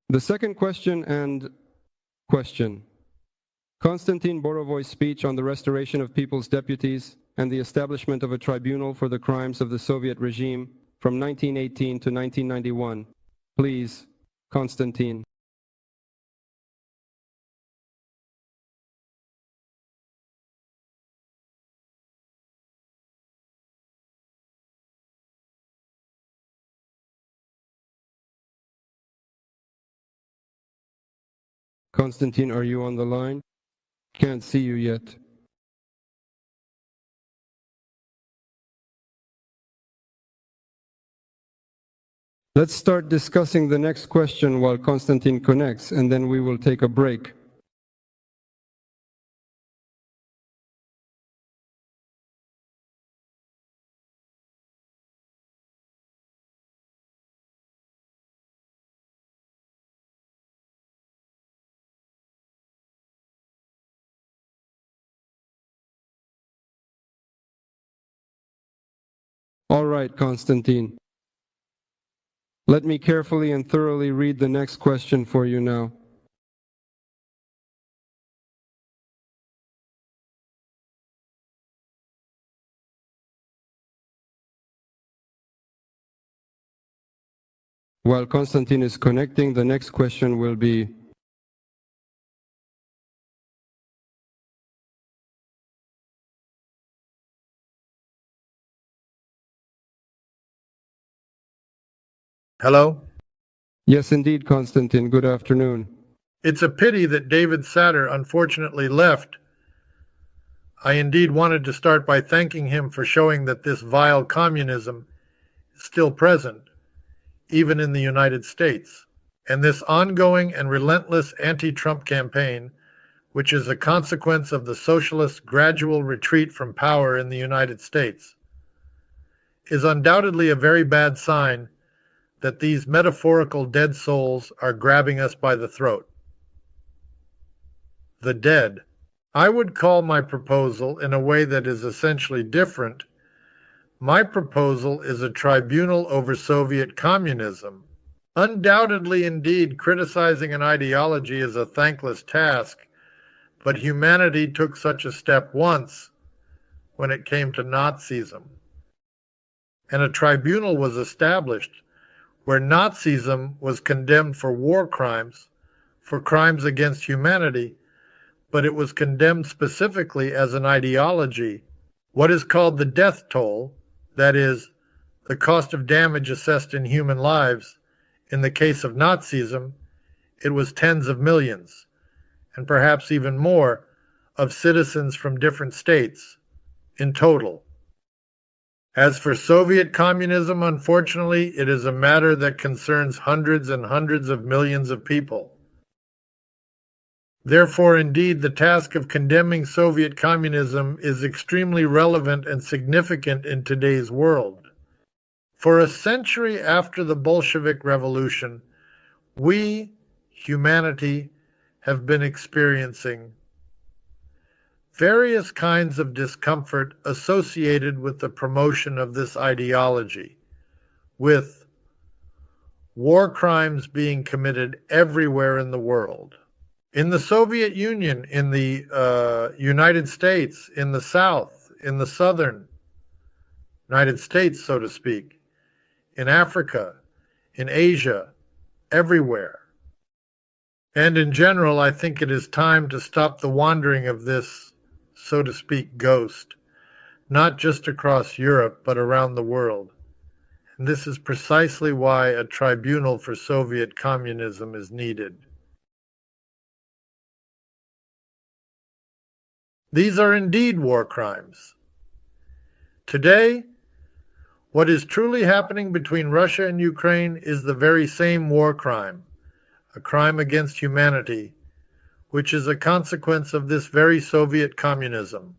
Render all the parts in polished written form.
The second question. Konstantin Borovoy's speech on the restoration of people's deputies and the establishment of a tribunal for the crimes of the Soviet regime from 1918 to 1991. Please, Konstantin. Konstantin, are you on the line? Can't see you yet. Let's start discussing the next question while Konstantin connects, and then we will take a break. All right, Konstantin. Let me carefully and thoroughly read the next question for you now. While Konstantin is connecting, the next question will be: Hello? Yes, indeed, Konstantin. Good afternoon. It's a pity that David Satter unfortunately left. I indeed wanted to start by thanking him for showing that this vile communism is still present, even in the United States, and this ongoing and relentless anti-Trump campaign, which is a consequence of the socialists' gradual retreat from power in the United States, is undoubtedly a very bad sign that these metaphorical dead souls are grabbing us by the throat. The dead. I would call my proposal in a way that is essentially different. My proposal is a tribunal over Soviet communism. Undoubtedly, indeed, criticizing an ideology is a thankless task, but humanity took such a step once when it came to Nazism. And a tribunal was established where Nazism was condemned for war crimes, for crimes against humanity, but it was condemned specifically as an ideology. What is called the death toll, that is, the cost of damage assessed in human lives, in the case of Nazism, it was tens of millions, and perhaps even more, of citizens from different states in total. As for Soviet communism, unfortunately, it is a matter that concerns hundreds and hundreds of millions of people. Therefore, indeed, the task of condemning Soviet communism is extremely relevant and significant in today's world. For a century after the Bolshevik Revolution, we, humanity, have been experiencing various kinds of discomfort associated with the promotion of this ideology, with war crimes being committed everywhere in the world. In the Soviet Union, in the United States, in the South, in the Southern United States, so to speak, in Africa, in Asia, everywhere. And in general, I think it is time to stop the wandering of this, so to speak, ghost, not just across Europe, but around the world. And this is precisely why a tribunal for Soviet communism is needed. These are indeed war crimes. Today, what is truly happening between Russia and Ukraine is the very same war crime, a crime against humanity, which is a consequence of this very Soviet communism.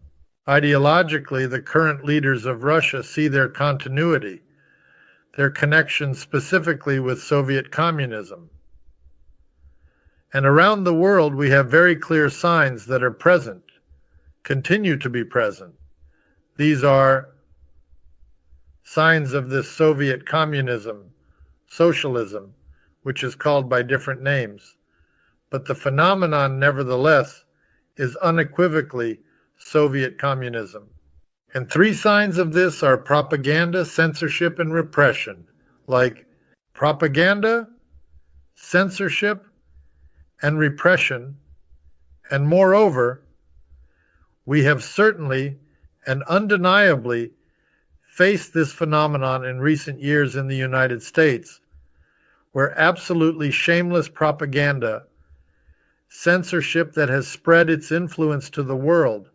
Ideologically, the current leaders of Russia see their continuity, their connection specifically with Soviet communism. And around the world, we have very clear signs that are present, continue to be present. These are signs of this Soviet communism, socialism, which is called by different names, but the phenomenon, nevertheless, is unequivocally Soviet communism. And three signs of this are propaganda, censorship, and repression, like propaganda, censorship, and repression. And moreover, we have certainly and undeniably faced this phenomenon in recent years in the United States, where absolutely shameless propaganda, censorship that has spread its influence to the world,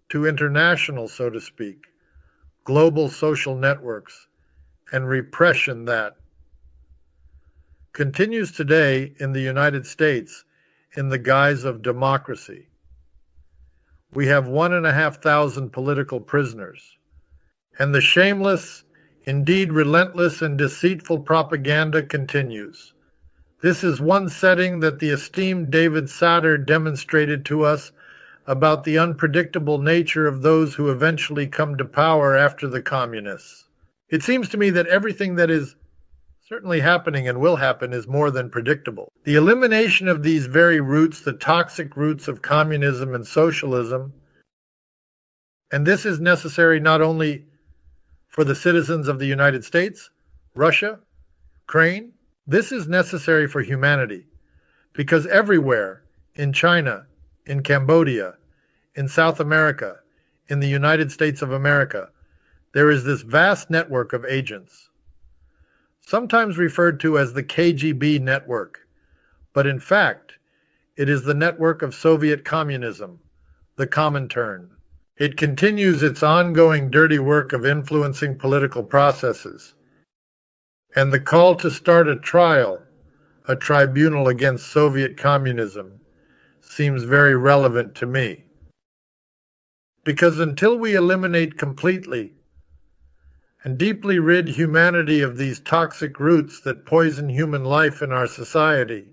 to international, so to speak, global social networks, and repression that continues today in the United States in the guise of democracy. We have 1,500 political prisoners, and the shameless, indeed relentless and deceitful propaganda continues. This is one setting that the esteemed David Satter demonstrated to us about the unpredictable nature of those who eventually come to power after the communists. It seems to me that everything that is certainly happening and will happen is more than predictable. The elimination of these very roots, the toxic roots of communism and socialism, and this is necessary not only for the citizens of the United States, Russia, Ukraine, this is necessary for humanity, because everywhere, in China, in Cambodia, in South America, in the United States of America, there is this vast network of agents, sometimes referred to as the KGB network, but in fact, it is the network of Soviet communism, the Comintern. It continues its ongoing dirty work of influencing political processes, and the call to start a trial, a tribunal against Soviet communism, seems very relevant to me. Because until we eliminate completely and deeply rid humanity of these toxic roots that poison human life in our society,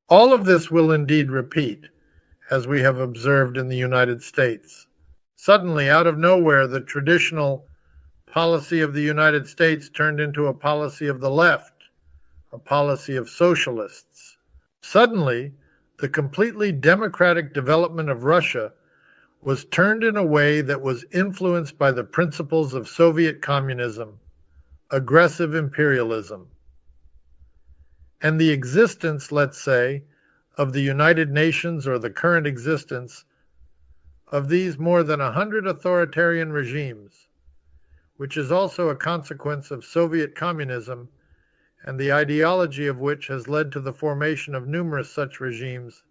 all of this will indeed repeat, as we have observed in the United States. Suddenly, out of nowhere, the traditional policy of the United States turned into a policy of the left, a policy of socialists. Suddenly, the completely democratic development of Russia was turned in a way that was influenced by the principles of Soviet communism, aggressive imperialism, and the existence, let's say, of the United Nations, or the current existence of these more than 100 authoritarian regimes, which is also a consequence of Soviet communism, and the ideology of which has led to the formation of numerous such regimes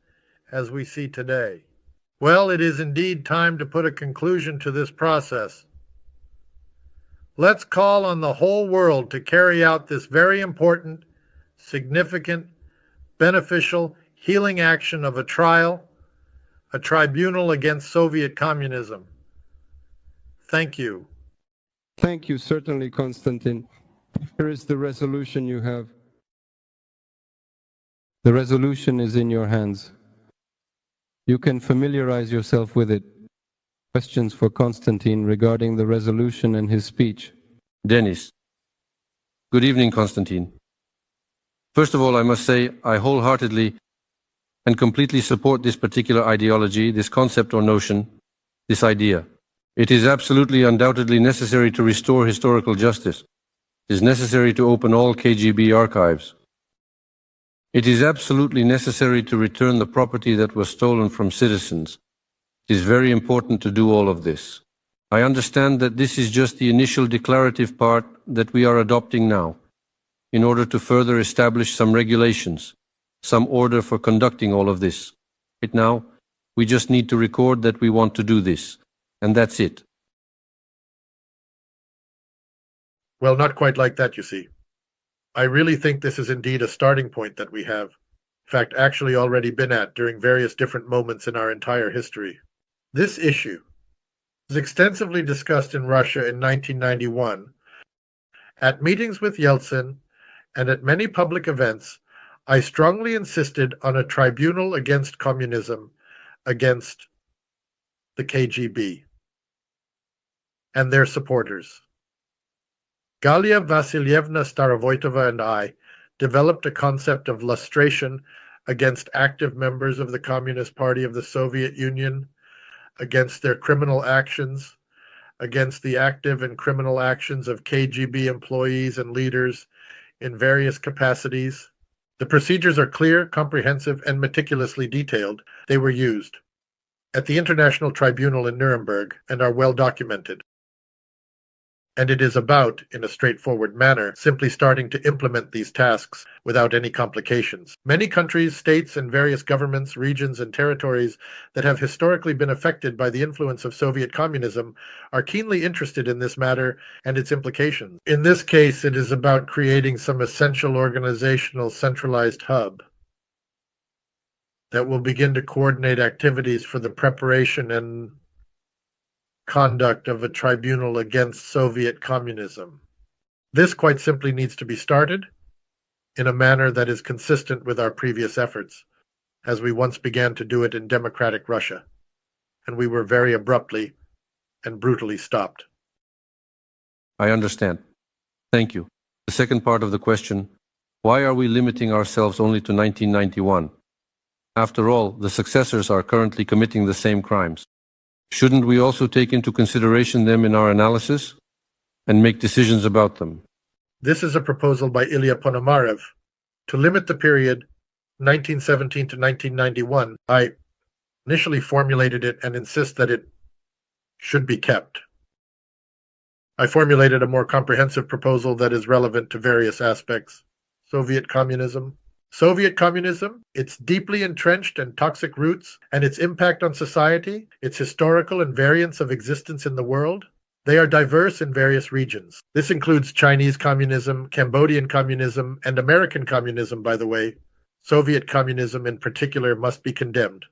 as we see today. Well, it is indeed time to put a conclusion to this process. Let's call on the whole world to carry out this very important, significant, beneficial, healing action of a trial, a tribunal against Soviet communism. Thank you. Thank you, certainly, Konstantin. Here is the resolution you have. The resolution is in your hands. You can familiarize yourself with it. Questions for Konstantin regarding the resolution and his speech? Denis. Good evening, Konstantin. First of all, I must say I wholeheartedly and completely support this particular ideology, this concept or notion, this idea. It is absolutely, undoubtedly necessary to restore historical justice. It is necessary to open all KGB archives. It is absolutely necessary to return the property that was stolen from citizens. It is very important to do all of this. I understand that this is just the initial declarative part that we are adopting now, in order to further establish some regulations, some order for conducting all of this. Right now, we just need to record that we want to do this, and that's it. Well, not quite like that, you see. I really think this is indeed a starting point that we have, in fact, actually already been at during various different moments in our entire history. This issue was extensively discussed in Russia in 1991. At meetings with Yeltsin and at many public events, I strongly insisted on a tribunal against communism, against the KGB and their supporters. Galia Vasilyevna Starovoitova and I developed a concept of lustration against active members of the Communist Party of the Soviet Union, against their criminal actions, against the active and criminal actions of KGB employees and leaders in various capacities. The procedures are clear, comprehensive, and meticulously detailed. They were used at the International Tribunal in Nuremberg and are well documented. And it is about, in a straightforward manner, simply starting to implement these tasks without any complications. Many countries, states, and various governments, regions, and territories that have historically been affected by the influence of Soviet communism are keenly interested in this matter and its implications. In this case, it is about creating some essential organizational centralized hub that will begin to coordinate activities for the preparation and conduct of a tribunal against Soviet communism. This quite simply needs to be started in a manner that is consistent with our previous efforts, as we once began to do it in democratic Russia, and we were very abruptly and brutally stopped. I understand. Thank you. The second part of the question, why are we limiting ourselves only to 1991? After all, the successors are currently committing the same crimes. Shouldn't we also take into consideration them in our analysis and make decisions about them? This is a proposal by Ilya Ponomarev to limit the period 1917 to 1991. I initially formulated it and insist that it should be kept. I formulated a more comprehensive proposal that is relevant to various aspects. Soviet communism, its deeply entrenched and toxic roots, and its impact on society, its historical and variance of existence in the world. They are diverse in various regions. This includes Chinese communism, Cambodian communism, and American communism, by the way. Soviet communism in particular must be condemned,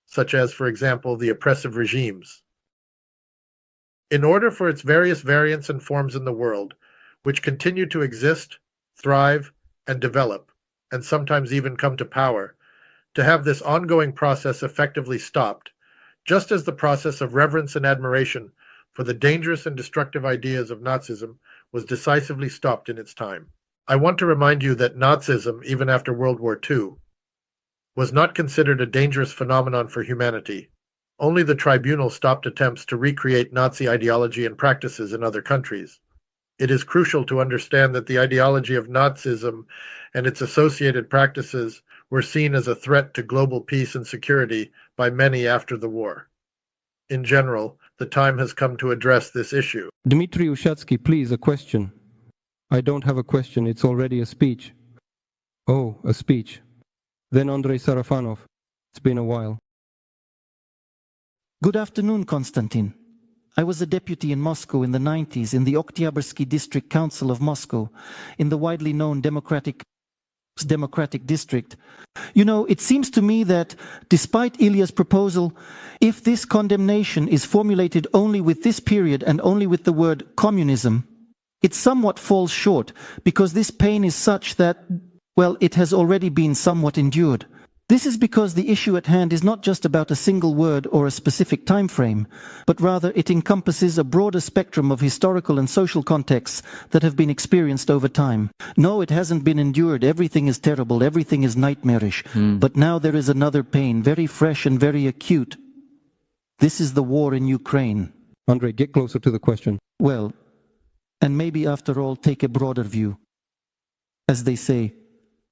such as, for example, the oppressive regimes. In order for its various variants and forms in the world, which continue to exist, thrive, and develop, and sometimes even come to power, to have this ongoing process effectively stopped, just as the process of reverence and admiration for the dangerous and destructive ideas of Nazism was decisively stopped in its time. I want to remind you that Nazism, even after World War II, was not considered a dangerous phenomenon for humanity. Only the Tribunal stopped attempts to recreate Nazi ideology and practices in other countries. It is crucial to understand that the ideology of Nazism and its associated practices were seen as a threat to global peace and security by many after the war. In general, the time has come to address this issue. Dmitry Ushatsky, please, a question. I don't have a question, it's already a speech. Oh, a speech. Then Andrei Sarafanov. It's been a while. Good afternoon, Konstantin. I was a deputy in Moscow in the 90s in the Oktyabrski District Council of Moscow, in the widely known Democratic District. You know, it seems to me that, despite Ilya's proposal, if this condemnation is formulated only with this period and only with the word communism, it somewhat falls short, because this pain is such that, well, it has already been somewhat endured. This is because the issue at hand is not just about a single word or a specific time frame, but rather it encompasses a broader spectrum of historical and social contexts that have been experienced over time. No, it hasn't been endured. Everything is terrible. Everything is nightmarish. But now there is another pain, very fresh and very acute. This is the war in Ukraine. Andrei, get closer to the question. Well, and maybe after all, take a broader view. As they say,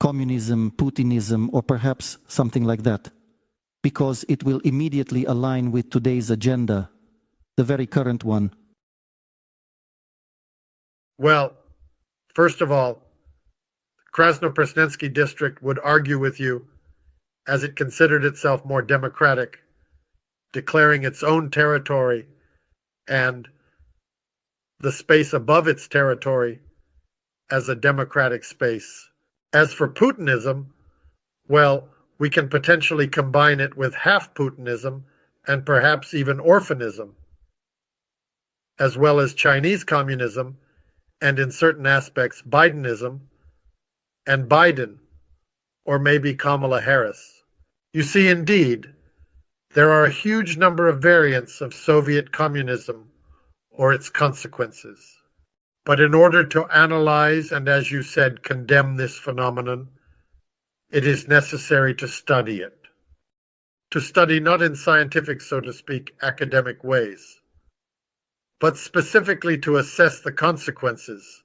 communism, Putinism, or perhaps something like that, because it will immediately align with today's agenda, the very current one. Well, first of all, Krasnopresnensky district would argue with you, as it considered itself more democratic, declaring its own territory and the space above its territory as a democratic space. As for Putinism, well, we can potentially combine it with half Putinism and perhaps even orphanism, as well as Chinese communism and in certain aspects Bidenism and Biden, or maybe Kamala Harris. You see, indeed, there are a huge number of variants of Soviet communism or its consequences. But in order to analyze and, as you said, condemn this phenomenon, it is necessary to study it. To study not in scientific, so to speak, academic ways, but specifically to assess the consequences,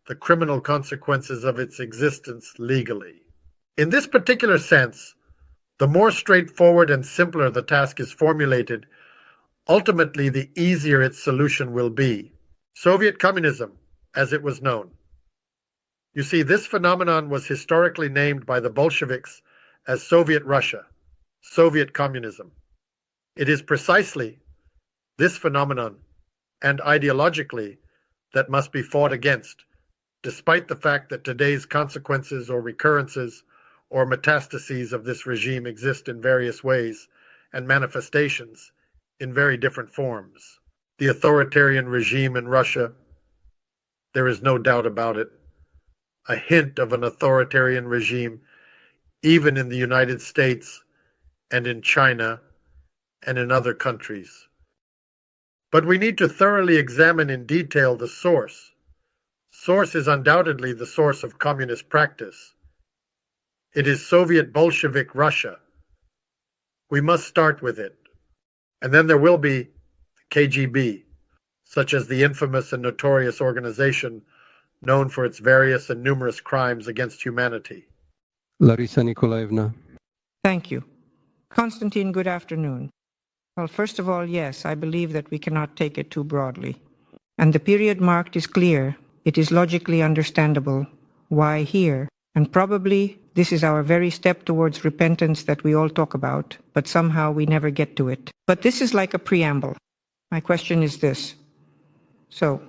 the criminal consequences of its existence legally. In this particular sense, the more straightforward and simpler the task is formulated, ultimately the easier its solution will be. Soviet communism, as it was known. You see, this phenomenon was historically named by the Bolsheviks as Soviet Russia, Soviet communism. It is precisely this phenomenon, and ideologically, that must be fought against, despite the fact that today's consequences or recurrences or metastases of this regime exist in various ways and manifestations in very different forms. The authoritarian regime in Russia, there is no doubt about it, a hint of an authoritarian regime even in the United States and in China and in other countries. But we need to thoroughly examine in detail the source. Source is undoubtedly the source of communist practice. It is Soviet Bolshevik Russia. We must start with it. And then there will be KGB, such as the infamous and notorious organization known for its various and numerous crimes against humanity. Larisa Nikolaevna. Thank you. Konstantin, good afternoon. Well, first of all, yes, I believe that we cannot take it too broadly. And the period marked is clear. It is logically understandable. Why here? And probably this is our very step towards repentance that we all talk about, but somehow we never get to it. But this is like a preamble. My question is this. So,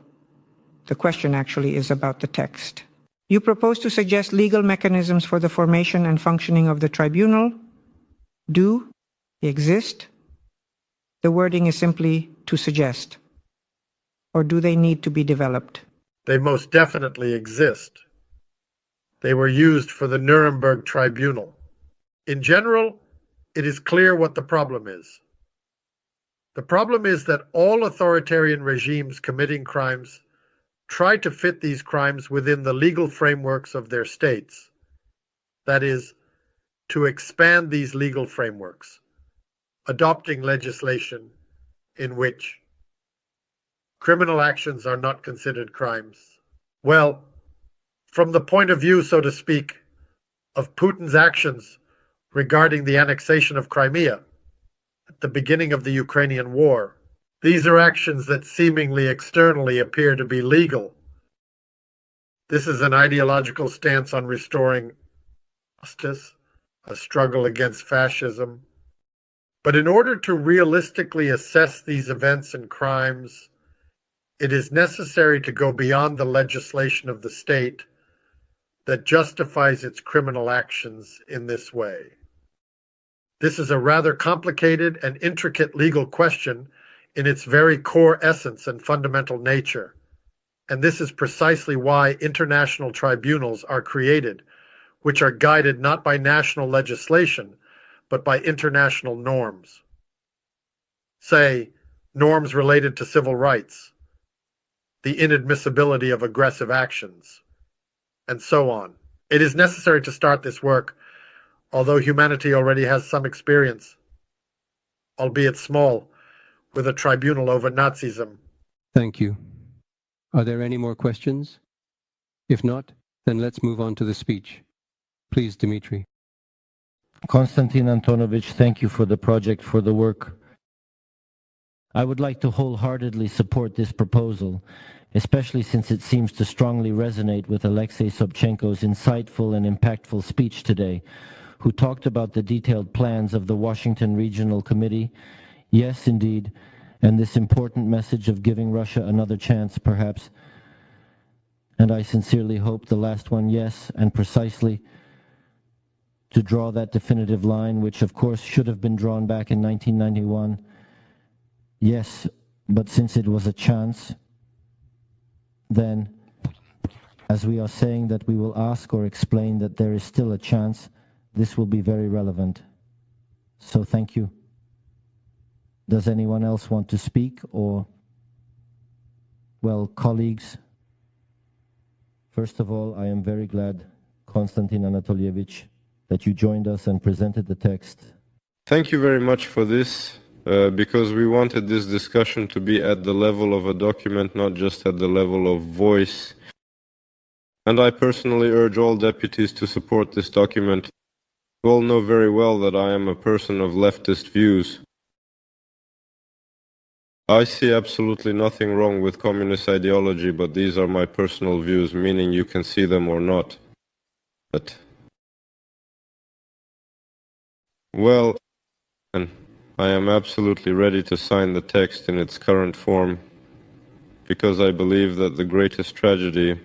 the question actually is about the text. You propose to suggest legal mechanisms for the formation and functioning of the tribunal. Do they exist? The wording is simply to suggest. Or do they need to be developed? They most definitely exist. They were used for the Nuremberg Tribunal. In general, it is clear what the problem is. The problem is that all authoritarian regimes committing crimes try to fit these crimes within the legal frameworks of their states. That is, to expand these legal frameworks, adopting legislation in which criminal actions are not considered crimes. Well, from the point of view, so to speak, of Putin's actions regarding the annexation of Crimea at the beginning of the Ukrainian war, these are actions that seemingly externally appear to be legal. This is an ideological stance on restoring justice, a struggle against fascism. But in order to realistically assess these events and crimes, it is necessary to go beyond the legislation of the state that justifies its criminal actions in this way. This is a rather complicated and intricate legal question in its very core essence and fundamental nature, and this is precisely why international tribunals are created, which are guided not by national legislation, but by international norms. Say, norms related to civil rights, the inadmissibility of aggressive actions, and so on. It is necessary to start this work, although humanity already has some experience, albeit small, with a tribunal over Nazism. Thank you. Are there any more questions? If not, then let's move on to the speech. Please, Dmitry. Konstantin Antonovich, thank you for the project, for the work. I would like to wholeheartedly support this proposal, especially since it seems to strongly resonate with Alexei Sobchenko's insightful and impactful speech today, who talked about the detailed plans of the Washington Regional Committee. Yes, indeed, and this important message of giving Russia another chance, perhaps. And I sincerely hope the last one, yes, and precisely to draw that definitive line, which of course should have been drawn back in 1991. Yes, but since it was a chance, then, as we are saying that we will ask or explain that there is still a chance, this will be very relevant. So thank you. Does anyone else want to speak? Or, well, colleagues, First of all, I am very glad, Konstantin Anatolievich, that you joined us and presented the text. Thank you very much for this, because we wanted this discussion to be at the level of a document, not just at the level of voice. And I personally urge all deputies to support this document. You all know very well that I am a person of leftist views. I see absolutely nothing wrong with communist ideology, but these are my personal views, meaning you can see them or not. But, well, and I am absolutely ready to sign the text in its current form, because I believe that the greatest tragedy